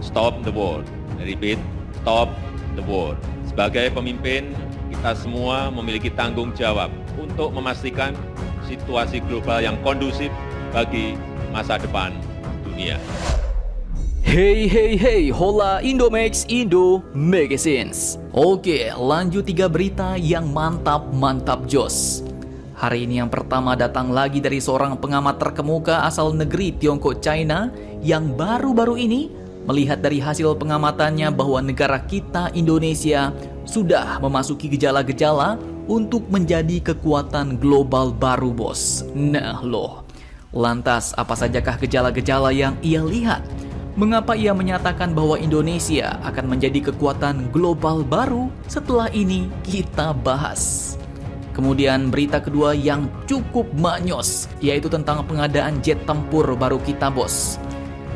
Stop the war. I repeat, stop the war. Sebagai pemimpin, kita semua memiliki tanggung jawab untuk memastikan situasi global yang kondusif bagi masa depan dunia. Hey, hola Indomax Indo Magazines. Oke, lanjut 3 berita yang mantap jos. Hari ini yang pertama datang lagi dari seorang pengamat terkemuka asal negeri Tiongkok China yang baru-baru ini melihat dari hasil pengamatannya bahwa negara kita Indonesia sudah memasuki gejala-gejala untuk menjadi kekuatan global baru, bos. Nah loh, lantas apa sajakah gejala-gejala yang ia lihat? Mengapa ia menyatakan bahwa Indonesia akan menjadi kekuatan global baru? Setelah ini kita bahas. Kemudian berita kedua yang cukup manyos, yaitu tentang pengadaan jet tempur baru kita, bos.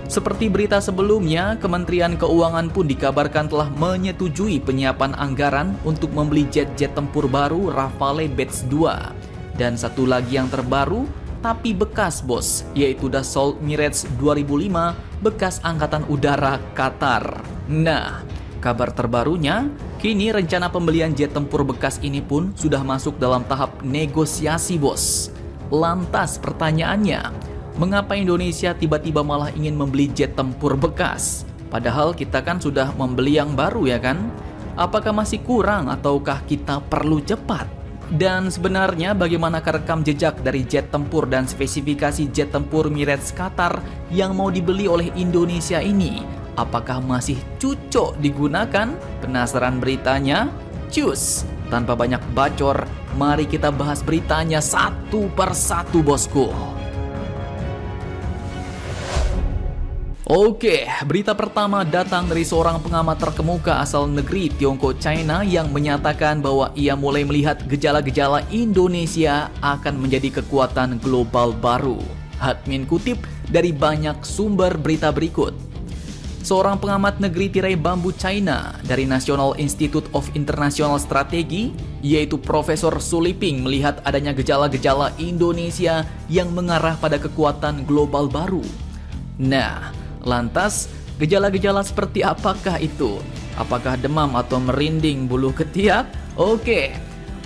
Seperti berita sebelumnya, Kementerian Keuangan pun dikabarkan telah menyetujui penyiapan anggaran untuk membeli jet-jet tempur baru Rafale Batch 2. Dan satu lagi yang terbaru, tapi bekas, bos, yaitu Dassault Mirage 2005 bekas Angkatan Udara Qatar. Nah, kabar terbarunya, kini rencana pembelian jet tempur bekas ini pun sudah masuk dalam tahap negosiasi, bos. Lantas pertanyaannya, mengapa Indonesia tiba-tiba malah ingin membeli jet tempur bekas? Padahal kita kan sudah membeli yang baru, ya kan? Apakah masih kurang ataukah kita perlu cepat? Dan sebenarnya bagaimanakah rekam jejak dari jet tempur dan spesifikasi jet tempur Mirage Qatar yang mau dibeli oleh Indonesia ini? Apakah masih cocok digunakan? Penasaran beritanya? Cus! Tanpa banyak bacor, mari kita bahas beritanya satu persatu, bosku. Oke, berita pertama datang dari seorang pengamat terkemuka asal negeri Tiongkok China yang menyatakan bahwa ia mulai melihat gejala-gejala Indonesia akan menjadi kekuatan global baru. Admin kutip dari banyak sumber berita berikut. Seorang pengamat negeri tirai bambu China dari National Institute of International Strategy, yaitu Profesor Su Liping, melihat adanya gejala-gejala Indonesia yang mengarah pada kekuatan global baru. Nah, lantas, gejala-gejala seperti apakah itu? Apakah demam atau merinding bulu ketiak? Oke,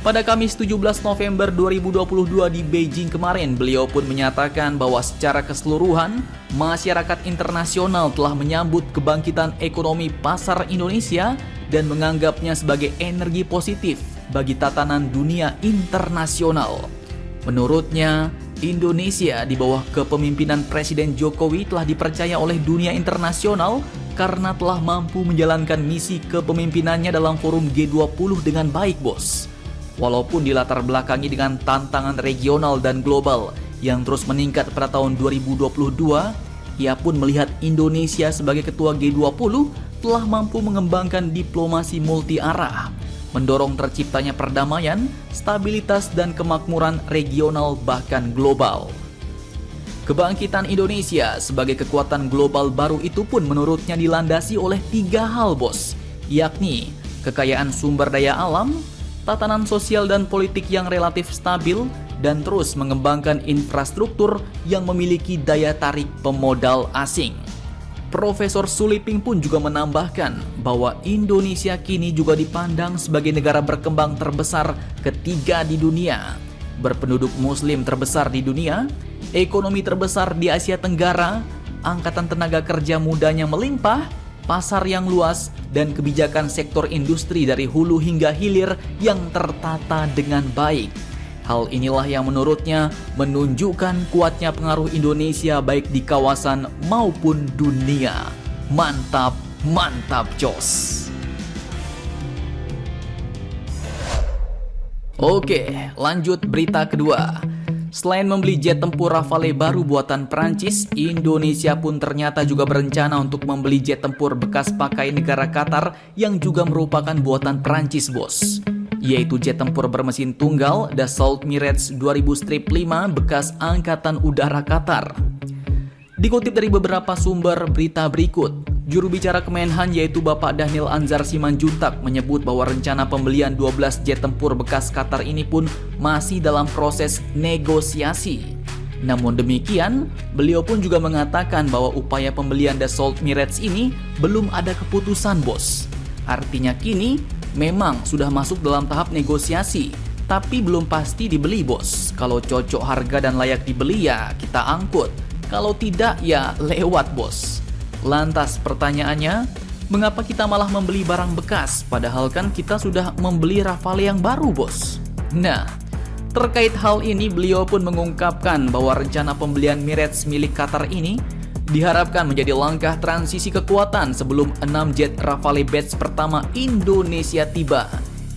pada Kamis 17 November 2022 di Beijing kemarin, beliau pun menyatakan bahwa secara keseluruhan, masyarakat internasional telah menyambut kebangkitan ekonomi pasar Indonesia dan menganggapnya sebagai energi positif bagi tatanan dunia internasional. Menurutnya, Indonesia di bawah kepemimpinan Presiden Jokowi telah dipercaya oleh dunia internasional karena telah mampu menjalankan misi kepemimpinannya dalam forum G20 dengan baik, bos. Walaupun dilatar belakangi dengan tantangan regional dan global yang terus meningkat pada tahun 2022, ia pun melihat Indonesia sebagai ketua G20 telah mampu mengembangkan diplomasi multi arah, mendorong terciptanya perdamaian, stabilitas, dan kemakmuran regional bahkan global. Kebangkitan Indonesia sebagai kekuatan global baru itu pun menurutnya dilandasi oleh 3 hal, bos, yakni kekayaan sumber daya alam, tatanan sosial dan politik yang relatif stabil, dan terus mengembangkan infrastruktur yang memiliki daya tarik pemodal asing. Profesor Su Liping pun juga menambahkan bahwa Indonesia kini juga dipandang sebagai negara berkembang terbesar ketiga di dunia, berpenduduk muslim terbesar di dunia, ekonomi terbesar di Asia Tenggara, angkatan tenaga kerja mudanya melimpah, pasar yang luas, dan kebijakan sektor industri dari hulu hingga hilir yang tertata dengan baik. Hal inilah yang menurutnya menunjukkan kuatnya pengaruh Indonesia baik di kawasan maupun dunia. Mantap, jos. Oke, lanjut berita kedua. Selain membeli jet tempur Rafale baru buatan Prancis, Indonesia pun ternyata juga berencana untuk membeli jet tempur bekas pakai negara Qatar yang juga merupakan buatan Prancis, bos. Yaitu jet tempur bermesin tunggal Dassault Mirage 2005 bekas Angkatan Udara Qatar. Dikutip dari beberapa sumber berita berikut, juru bicara Kemenhan yaitu Bapak Dhanil Anzar Simanjuntak menyebut bahwa rencana pembelian 12 jet tempur bekas Qatar ini pun masih dalam proses negosiasi. Namun demikian, beliau pun juga mengatakan bahwa upaya pembelian Dassault Mirage ini belum ada keputusan, bos. Artinya kini memang sudah masuk dalam tahap negosiasi, tapi belum pasti dibeli, bos. Kalau cocok harga dan layak dibeli ya kita angkut, kalau tidak ya lewat, bos. Lantas pertanyaannya, mengapa kita malah membeli barang bekas padahal kan kita sudah membeli Rafale yang baru, bos? Nah, terkait hal ini, beliau pun mengungkapkan bahwa rencana pembelian Mirage milik Qatar ini diharapkan menjadi langkah transisi kekuatan sebelum 6 jet Rafale batch pertama Indonesia tiba,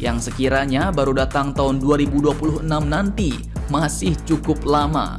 yang sekiranya baru datang tahun 2026 nanti, masih cukup lama.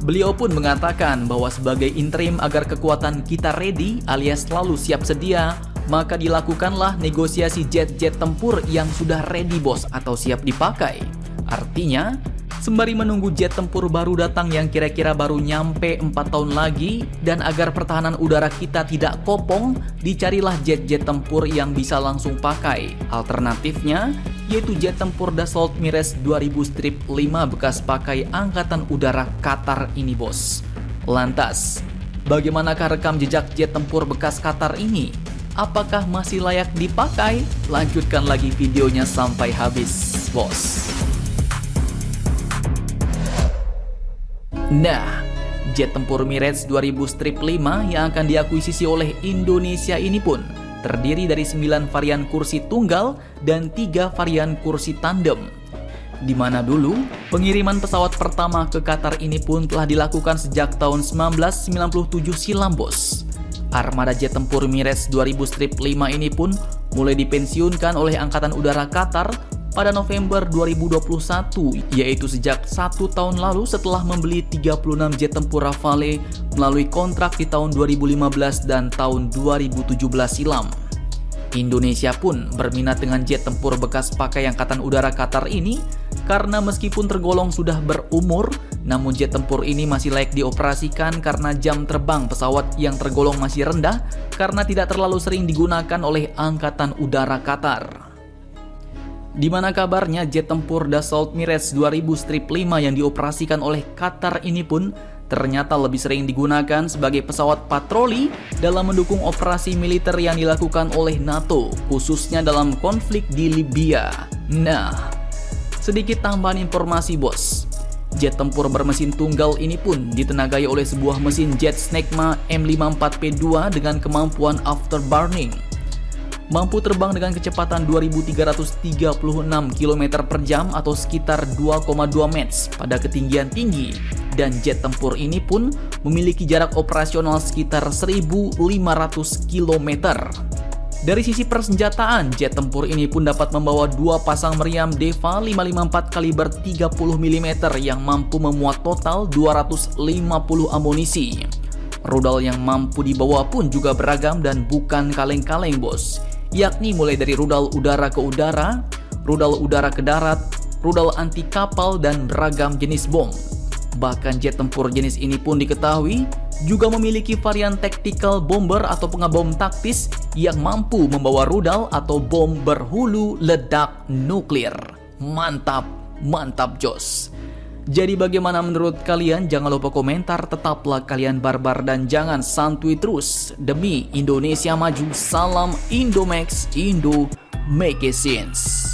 Beliau pun mengatakan bahwa sebagai interim agar kekuatan kita ready alias selalu siap sedia, maka dilakukanlah negosiasi jet-jet tempur yang sudah ready, bos, atau siap dipakai. Artinya, sembari menunggu jet tempur baru datang yang kira-kira baru nyampe 4 tahun lagi, dan agar pertahanan udara kita tidak kopong, dicarilah jet-jet tempur yang bisa langsung pakai. Alternatifnya, yaitu jet tempur Dassault Mirage 2000-5 bekas pakai Angkatan Udara Qatar ini, bos. Lantas, bagaimanakah rekam jejak jet tempur bekas Qatar ini? Apakah masih layak dipakai? Lanjutkan lagi videonya sampai habis, bos. Nah, jet tempur Mirage 2000-5 yang akan diakuisisi oleh Indonesia ini pun terdiri dari 9 varian kursi tunggal dan 3 varian kursi tandem. Di mana dulu, pengiriman pesawat pertama ke Qatar ini pun telah dilakukan sejak tahun 1997 silam, bos. Armada jet tempur Mirage 2000-5 ini pun mulai dipensiunkan oleh Angkatan Udara Qatar pada November 2021, yaitu sejak 1 tahun lalu setelah membeli 36 jet tempur Rafale melalui kontrak di tahun 2015 dan tahun 2017 silam. Indonesia pun berminat dengan jet tempur bekas pakai Angkatan Udara Qatar ini karena meskipun tergolong sudah berumur, namun jet tempur ini masih layak dioperasikan karena jam terbang pesawat yang tergolong masih rendah karena tidak terlalu sering digunakan oleh Angkatan Udara Qatar. Di mana kabarnya jet tempur Dassault Mirage 2000-5 yang dioperasikan oleh Qatar ini pun ternyata lebih sering digunakan sebagai pesawat patroli dalam mendukung operasi militer yang dilakukan oleh NATO, khususnya dalam konflik di Libya. Nah, sedikit tambahan informasi, bos. Jet tempur bermesin tunggal ini pun ditenagai oleh sebuah mesin jet Snecma M54P2 dengan kemampuan afterburning. Mampu terbang dengan kecepatan 2336 km per jam atau sekitar 2,2 Mach pada ketinggian tinggi, dan jet tempur ini pun memiliki jarak operasional sekitar 1500 km. Dari sisi persenjataan, jet tempur ini pun dapat membawa 2 pasang meriam Deva 554 kaliber 30 mm yang mampu memuat total 250 amunisi. Rudal yang mampu dibawa pun juga beragam dan bukan kaleng-kaleng, bos, yakni mulai dari rudal udara ke udara, rudal udara ke darat, rudal anti kapal, dan beragam jenis bom. Bahkan jet tempur jenis ini pun diketahui juga memiliki varian tactical bomber atau pengebom taktis yang mampu membawa rudal atau bom berhulu ledak nuklir. Mantap, mantap jos. Jadi bagaimana menurut kalian? Jangan lupa komentar, tetaplah kalian barbar dan jangan santuy terus. Demi Indonesia maju, salam Indomax, Indo make it sense.